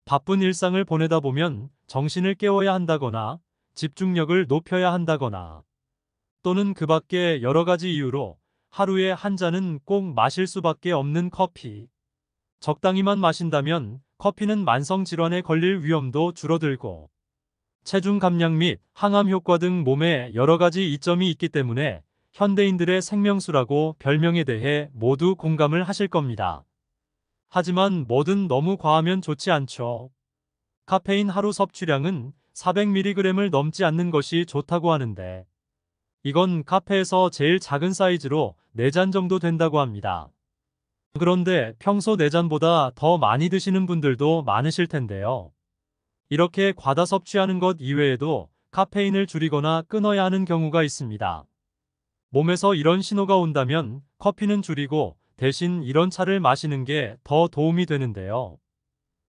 바쁜 일상을 보내다 보면 정신을 깨워야 한다거나 집중력을 높여야 한다거나 또는 그 밖에 여러 가지 이유로 하루에 한 잔은 꼭 마실 수밖에 없는 커피. 적당히만 마신다면 커피는 만성 질환에 걸릴 위험도 줄어들고 체중 감량 및 항암 효과 등 몸에 여러 가지 이점이 있기 때문에 현대인들의 생명수라고 별명에 대해 모두 공감을 하실 겁니다. 하지만 뭐든 너무 과하면 좋지 않죠. 카페인 하루 섭취량은 400mg을 넘지 않는 것이 좋다고 하는데 이건 카페에서 제일 작은 사이즈로 4잔 정도 된다고 합니다. 그런데 평소 4잔보다 더 많이 드시는 분들도 많으실 텐데요. 이렇게 과다 섭취하는 것 이외에도 카페인을 줄이거나 끊어야 하는 경우가 있습니다. 몸에서 이런 신호가 온다면 커피는 줄이고 대신 이런 차를 마시는 게 더 도움이 되는데요.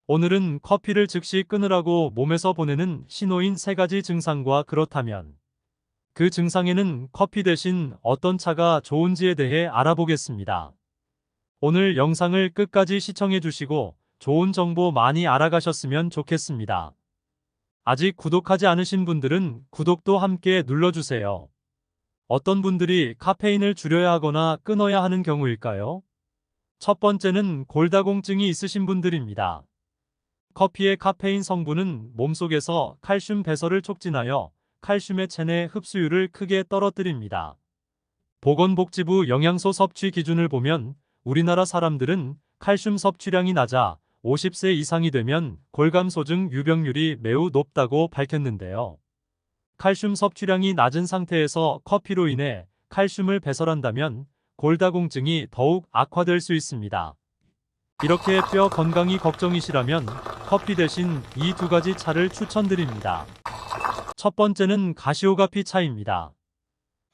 오늘은 커피를 즉시 끊으라고 몸에서 보내는 신호인 3가지 증상과 그렇다면 그 증상에는 커피 대신 어떤 차가 좋은지에 대해 알아보겠습니다. 오늘 영상을 끝까지 시청해 주시고 좋은 정보 많이 알아가셨으면 좋겠습니다. 아직 구독하지 않으신 분들은 구독도 함께 눌러주세요. 어떤 분들이 카페인을 줄여야 하거나 끊어야 하는 경우일까요? 첫 번째는 골다공증이 있으신 분들입니다. 커피의 카페인 성분은 몸속에서 칼슘 배설을 촉진하여 칼슘의 체내 흡수율을 크게 떨어뜨립니다. 보건복지부 영양소 섭취 기준을 보면 우리나라 사람들은 칼슘 섭취량이 낮아 50세 이상이 되면 골감소증 유병률이 매우 높다고 밝혔는데요. 칼슘 섭취량이 낮은 상태에서 커피로 인해 칼슘을 배설한다면 골다공증이 더욱 악화될 수 있습니다. 이렇게 뼈 건강이 걱정이시라면 커피 대신 이 2가지 차를 추천드립니다. 첫 번째는 가시오가피 차입니다.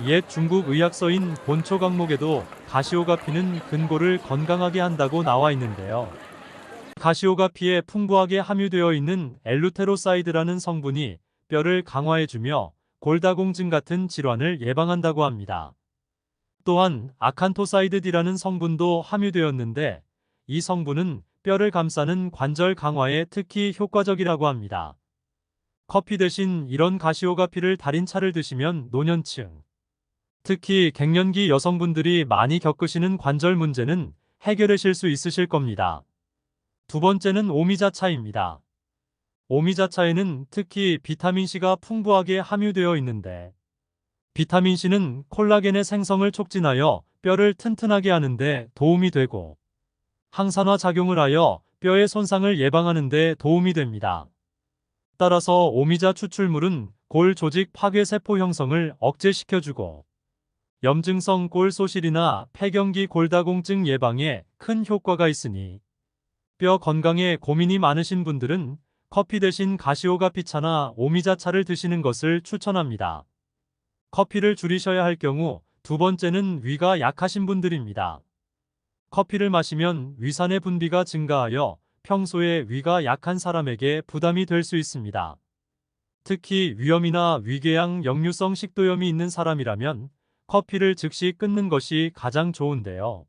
옛 중국 의학서인 본초 강목에도 가시오가피는 근골을 건강하게 한다고 나와 있는데요. 가시오가피에 풍부하게 함유되어 있는 엘루테로사이드라는 성분이 뼈를 강화해주며 골다공증 같은 질환을 예방한다고 합니다. 또한 아칸토사이드 D라는 성분도 함유되었는데 이 성분은 뼈를 감싸는 관절 강화에 특히 효과적이라고 합니다. 커피 대신 이런 가시오가피를 달인 차를 드시면 노년층, 특히 갱년기 여성분들이 많이 겪으시는 관절 문제는 해결하실 수 있으실 겁니다. 두 번째는 오미자차입니다. 오미자차에는 특히 비타민C가 풍부하게 함유되어 있는데 비타민C는 콜라겐의 생성을 촉진하여 뼈를 튼튼하게 하는데 도움이 되고 항산화 작용을 하여 뼈의 손상을 예방하는 데 도움이 됩니다. 따라서 오미자 추출물은 골 조직 파괴 세포 형성을 억제시켜주고 염증성 골 소실이나 폐경기 골다공증 예방에 큰 효과가 있으니 뼈 건강에 고민이 많으신 분들은 커피 대신 가시오가피차나 오미자차를 드시는 것을 추천합니다. 커피를 줄이셔야 할 경우 두 번째는 위가 약하신 분들입니다. 커피를 마시면 위산의 분비가 증가하여 평소에 위가 약한 사람에게 부담이 될 수 있습니다. 특히 위염이나 위궤양 역류성 식도염이 있는 사람이라면 커피를 즉시 끊는 것이 가장 좋은데요.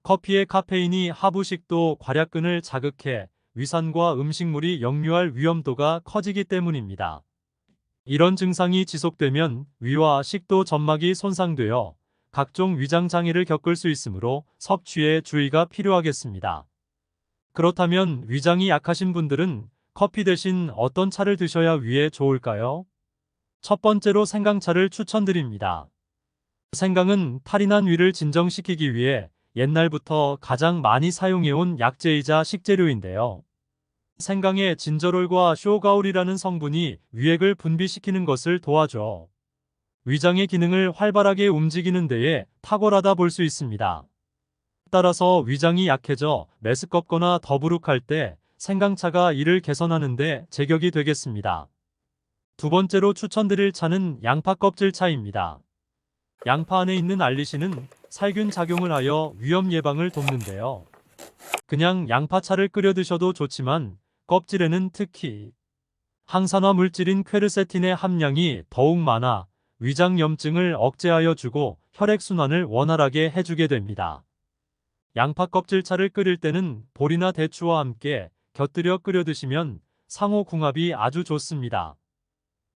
커피의 카페인이 하부식도 괄약근을 자극해 위산과 음식물이 역류할 위험도가 커지기 때문입니다. 이런 증상이 지속되면 위와 식도 점막이 손상되어 각종 위장 장애를 겪을 수 있으므로 섭취에 주의가 필요하겠습니다. 그렇다면 위장이 약하신 분들은 커피 대신 어떤 차를 드셔야 위에 좋을까요? 첫 번째로 생강차를 추천드립니다. 생강은 탈이 난 위를 진정시키기 위해 옛날부터 가장 많이 사용해온 약재이자 식재료인데요. 생강에 진저롤과 쇼가올이라는 성분이 위액을 분비시키는 것을 도와줘 위장의 기능을 활발하게 움직이는 데에 탁월하다 볼 수 있습니다. 따라서 위장이 약해져 메스껍거나 더부룩할 때 생강차가 이를 개선하는 데 제격이 되겠습니다. 두 번째로 추천드릴 차는 양파 껍질 차입니다. 양파 안에 있는 알리신은 살균 작용을 하여 위염 예방을 돕는데요. 그냥 양파차를 끓여 드셔도 좋지만 껍질에는 특히 항산화 물질인 퀘르세틴의 함량이 더욱 많아 위장 염증을 억제하여 주고 혈액순환을 원활하게 해주게 됩니다. 양파 껍질차를 끓일 때는 보리나 대추와 함께 곁들여 끓여 드시면 상호 궁합이 아주 좋습니다.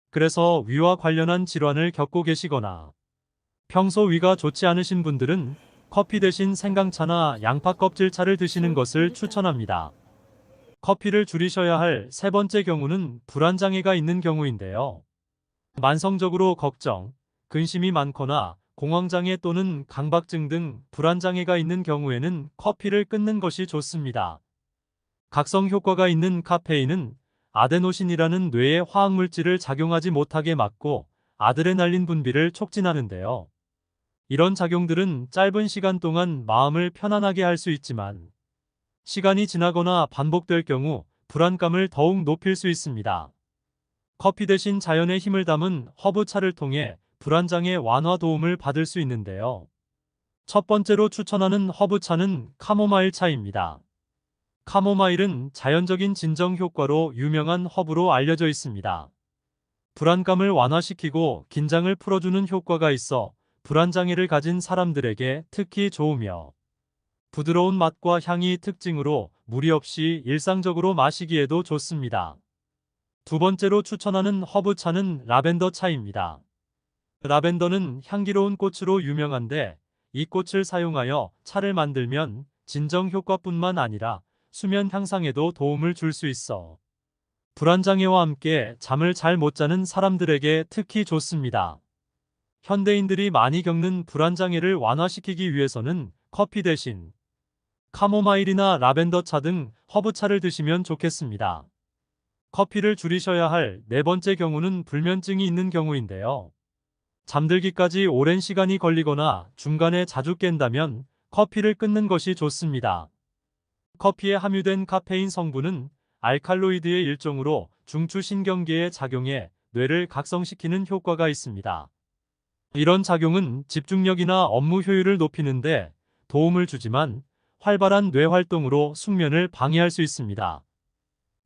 그래서 위와 관련한 질환을 겪고 계시거나 평소 위가 좋지 않으신 분들은 커피 대신 생강차나 양파 껍질차를 드시는 것을 추천합니다. 커피를 줄이셔야 할 세 번째 경우는 불안장애가 있는 경우인데요. 만성적으로 걱정, 근심이 많거나 공황장애 또는 강박증 등 불안장애가 있는 경우에는 커피를 끊는 것이 좋습니다. 각성 효과가 있는 카페인은 아데노신이라는 뇌의 화학물질을 작용하지 못하게 막고 아드레날린 분비를 촉진하는데요. 이런 작용들은 짧은 시간 동안 마음을 편안하게 할 수 있지만 시간이 지나거나 반복될 경우 불안감을 더욱 높일 수 있습니다. 커피 대신 자연의 힘을 담은 허브차를 통해 불안장애 완화 도움을 받을 수 있는데요. 첫 번째로 추천하는 허브차는 카모마일 차입니다. 카모마일은 자연적인 진정 효과로 유명한 허브로 알려져 있습니다. 불안감을 완화시키고 긴장을 풀어주는 효과가 있어 불안장애를 가진 사람들에게 특히 좋으며 부드러운 맛과 향이 특징으로 무리 없이 일상적으로 마시기에도 좋습니다. 두 번째로 추천하는 허브차는 라벤더 차입니다. 라벤더는 향기로운 꽃으로 유명한데 이 꽃을 사용하여 차를 만들면 진정 효과뿐만 아니라 수면 향상에도 도움을 줄 수 있어 불안장애와 함께 잠을 잘 못 자는 사람들에게 특히 좋습니다. 현대인들이 많이 겪는 불안장애를 완화시키기 위해서는 커피 대신 카모마일이나 라벤더 차 등 허브차를 드시면 좋겠습니다. 커피를 줄이셔야 할 네 번째 경우는 불면증이 있는 경우인데요. 잠들기까지 오랜 시간이 걸리거나 중간에 자주 깬다면 커피를 끊는 것이 좋습니다. 커피에 함유된 카페인 성분은 알칼로이드의 일종으로 중추신경계에 작용해 뇌를 각성시키는 효과가 있습니다. 이런 작용은 집중력이나 업무 효율을 높이는데 도움을 주지만 활발한 뇌 활동으로 숙면을 방해할 수 있습니다.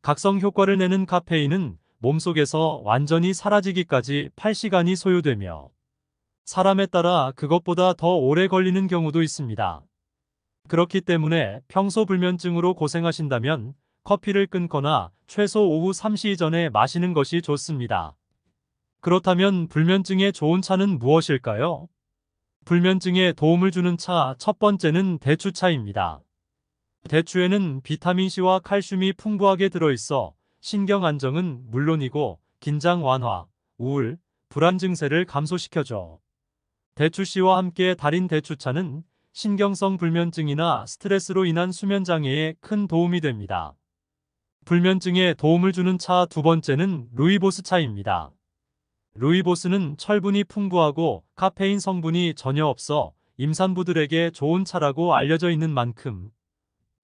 각성 효과를 내는 카페인은 몸속에서 완전히 사라지기까지 8시간이 소요되며 사람에 따라 그것보다 더 오래 걸리는 경우도 있습니다. 그렇기 때문에 평소 불면증으로 고생하신다면 커피를 끊거나 최소 오후 3시 이전에 마시는 것이 좋습니다. 그렇다면 불면증에 좋은 차는 무엇일까요? 불면증에 도움을 주는 차 첫 번째는 대추차입니다. 대추에는 비타민C와 칼슘이 풍부하게 들어있어 신경 안정은 물론이고 긴장 완화, 우울, 불안 증세를 감소시켜줘. 대추씨와 함께 달인 대추차는 신경성 불면증이나 스트레스로 인한 수면 장애에 큰 도움이 됩니다. 불면증에 도움을 주는 차 두 번째는 루이보스 차입니다. 루이보스는 철분이 풍부하고 카페인 성분이 전혀 없어 임산부들에게 좋은 차라고 알려져 있는 만큼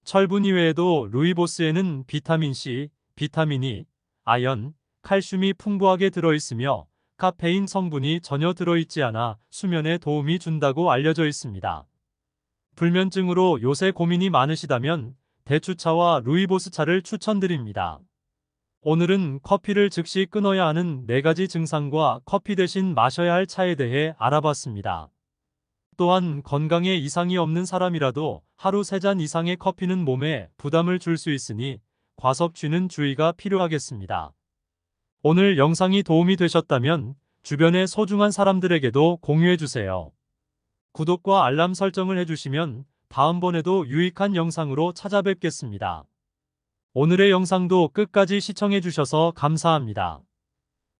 철분 이외에도 루이보스에는 비타민C, 비타민 E, 아연, 칼슘이 풍부하게 들어있으며 카페인 성분이 전혀 들어있지 않아 수면에 도움이 준다고 알려져 있습니다. 불면증으로 요새 고민이 많으시다면 대추차와 루이보스차를 추천드립니다. 오늘은 커피를 즉시 끊어야 하는 4가지 증상과 커피 대신 마셔야 할 차에 대해 알아봤습니다. 또한 건강에 이상이 없는 사람이라도 하루 3잔 이상의 커피는 몸에 부담을 줄 수 있으니 과섭취는 주의가 필요하겠습니다. 오늘 영상이 도움이 되셨다면 주변의 소중한 사람들에게도 공유해주세요. 구독과 알람 설정을 해주시면 다음번에도 유익한 영상으로 찾아뵙겠습니다. 오늘의 영상도 끝까지 시청해주셔서 감사합니다.